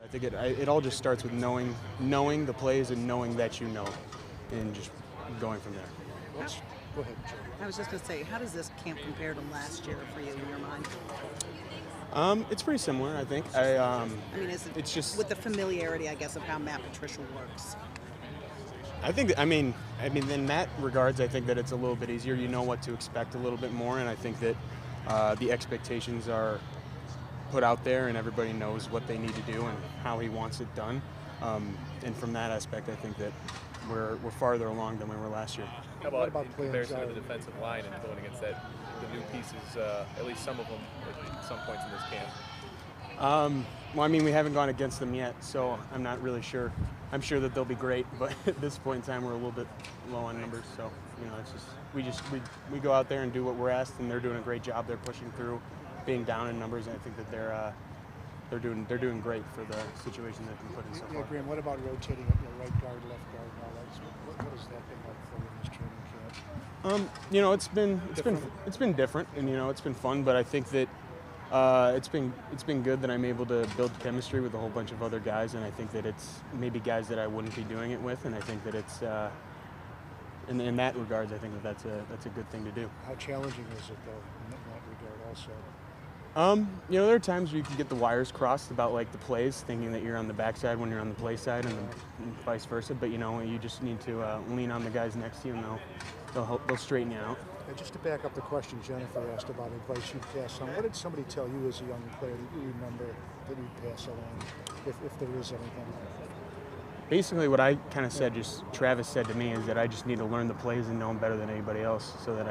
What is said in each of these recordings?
I think it all just starts with knowing the plays and knowing that you know, and just going from there. Let's go ahead, Joe. I was just going to say, how does this camp compare to last year for you in your mind? It's pretty similar, I think. I mean, It's just with the familiarity, I guess, of how Matt Patricia works. I think I mean in that regards, I think that it's a little bit easier. You know what to expect a little bit more, and I think that the expectations are put out there, and everybody knows what they need to do and how he wants it done. And from that aspect, I think that we're farther along than we were last year. How about, about in playing comparison to Zara? the defensive line and going against the new pieces, at least some of them at some points in this camp? Well, I mean, we haven't gone against them yet, so I'm not really sure. I'm sure that they'll be great, but at this point in time, we're a little bit low on numbers. So, it's just we go out there and do what we're asked, and they're doing a great job. They're pushing through, being down in numbers, and I think that they're doing great for the situation they've been put in so Yeah, far. Graham, what about rotating at right guard, left guard, and all that? What has that been like for you in this training camp? It's been different, and it's been fun. But I think that it's been good that I'm able to build chemistry with a whole bunch of other guys, and I think that it's maybe guys that I wouldn't be doing it with, and I think that it's in that regards, I think that that's a good thing to do. How challenging is it, though, in that regard also? There are times where you can get the wires crossed about like the plays, thinking that you're on the backside when you're on the play side, and vice versa. But you just need to lean on the guys next to you, and they'll straighten you out. And just to back up the question Jennifer asked about advice you'd pass on, what did somebody tell you as a young player that you remember that you'd pass along, if there is anything? Basically, what I kind of said, just Travis said to me, is that I just need to learn the plays and know them better than anybody else, so that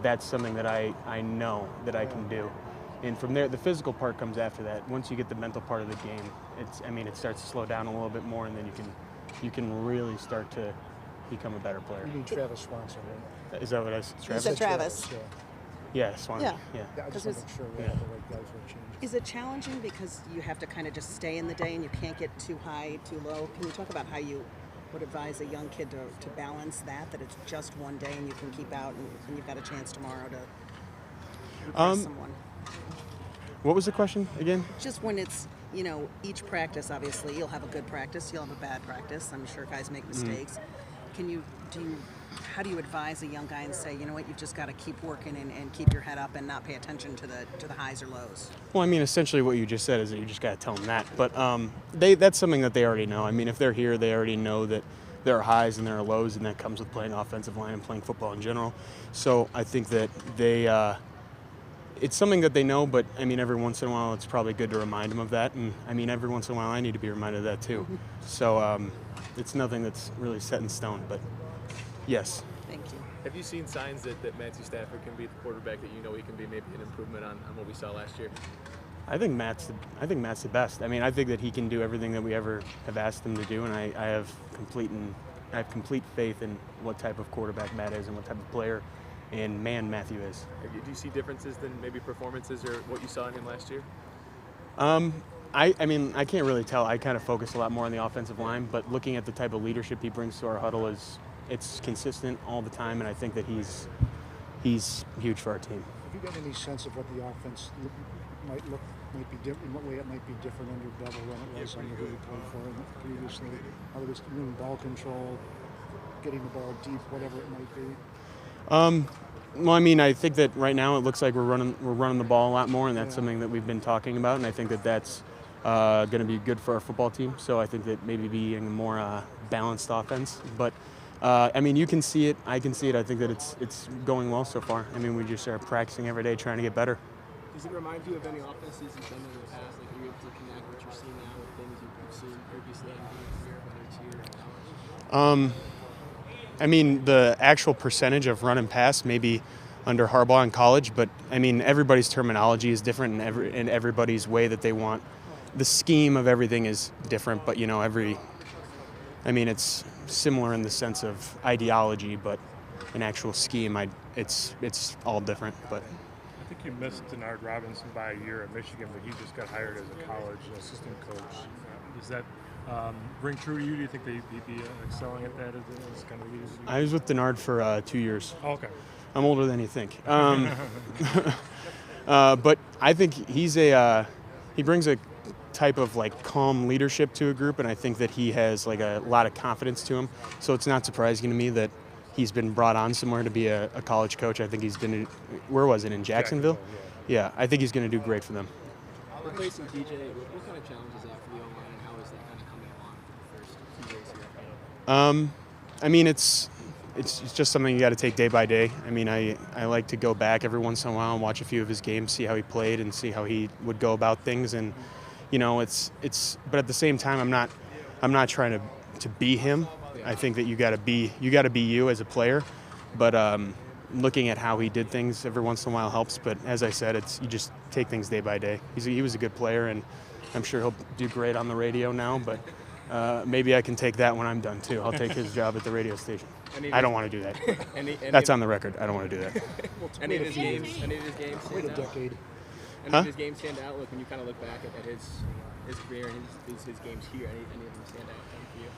that's something that I know that I can do. And from there, the physical part comes after that. Once you get the mental part of the game, it starts to slow down a little bit more, and then you can really start to become a better player. You mean Travis Swanson, right? Is that what I said? Travis? said Travis. Yeah, Swanson. Yeah. Yeah, I just want to make sure we have the right guys for a change. Is it challenging because you have to kind of just stay in the day and you can't get too high, too low? Can you talk about how you would advise a young kid to balance that it's just one day and you can keep out and you've got a chance tomorrow to impress someone? What was the question again? Just when it's, each practice, obviously, you'll have a good practice, you'll have a bad practice. I'm sure guys make mistakes. How do you advise a young guy and say, you know what, you've just got to keep working and keep your head up and not pay attention to the highs or lows? Well, I mean, essentially what you just said is that you just got to tell them that. But that's something that they already know. I mean, if they're here, they already know that there are highs and there are lows, and that comes with playing offensive line and playing football in general. So I think that it's something that they know, but I mean, every once in a while, it's probably good to remind them of that. And I mean, every once in a while, I need to be reminded of that too. So it's nothing that's really set in stone, but yes. Thank you. Have you seen signs that Matthew Stafford can be the quarterback that he can be, maybe an improvement on what we saw last year? I think Matt's the best. I mean, I think that he can do everything that we ever have asked him to do, and I have complete faith in what type of quarterback Matt is and what type of player and man Matthew is. Do you see differences than maybe performances or what you saw in him last year? I mean, I can't really tell. I kind of focus a lot more on the offensive line, but looking at the type of leadership he brings to our huddle it's consistent all the time, and I think that he's huge for our team. Have you got any sense of what the offense might be different? In what way it might be different under Bevel than it was under who you played for previously? How it was doing ball control, getting the ball deep, whatever it might be. Well, I mean, I think that right now it looks like we're running the ball a lot more, and that's something that we've been talking about, and I think that that's going to be good for our football team. So I think that maybe being a more balanced offense. But I mean, you can see it. I can see it. I think that it's going well so far. I mean, we just are practicing every day, trying to get better. Does it remind you of any offenses you've done in the past? Like, are you able to connect what you're seeing now with things you've seen previously in your career, whether it's here or college? I mean, the actual percentage of run and pass maybe under Harbaugh in college, but I mean, everybody's terminology is different, and everybody's way that they want. The scheme of everything is different, but it's similar in the sense of ideology, but an actual scheme, it's all different. But I think you missed Denard Robinson by a year at Michigan, but he just got hired as a college assistant coach. Does that ring true to you? Do you think that he'd be excelling at that as kind of leaders? I was with Denard for 2 years. Oh, okay. I'm older than you think. But I think he brings a type of like calm leadership to a group, and I think that he has like a lot of confidence to him. So it's not surprising to me that he's been brought on somewhere to be a college coach. I think he's been, where was it, in Jacksonville? Yeah, I think he's going to do great for them. Replacing TJ, what kind of challenge is that for the O-line, and how is that kind of coming along for the first few days here? I mean, it's just something you got to take day by day. I mean, I like to go back every once in a while and watch a few of his games, see how he played, and see how he would go about things. And but at the same time, I'm not trying to be him. I think that you got to be you as a player. But looking at how he did things every once in a while helps. But as I said, you just take things day by day. He was a good player, and I'm sure he'll do great on the radio now. But maybe I can take that when I'm done too. I'll take his job at the radio station. I don't want to do that. That's on the record. I don't want to do that. Any of his games Wait stand a out? decade. Any of his games stand out? Like when you kind of look back at his career and his games here, any of them stand out for you?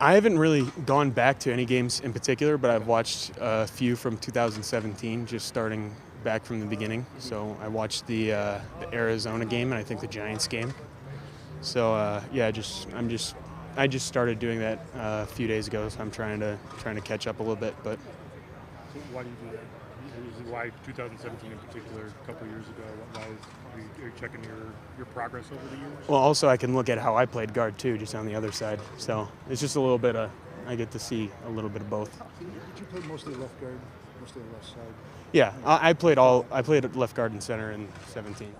I haven't really gone back to any games in particular, but I've watched a few from 2017, just starting back from the beginning. So I watched the Arizona game and I think the Giants game. So I just started doing that a few days ago, so I'm trying to catch up a little bit. But So why do you do that? Why 2017 in particular? A couple years ago. Why are you checking your progress over the years? well, also I can look at how I played guard too, just on the other side. So it's just a little bit of, I get to see a little bit of both. Did you play mostly left guard, mostly left side? Yeah, I played left guard and center in 17.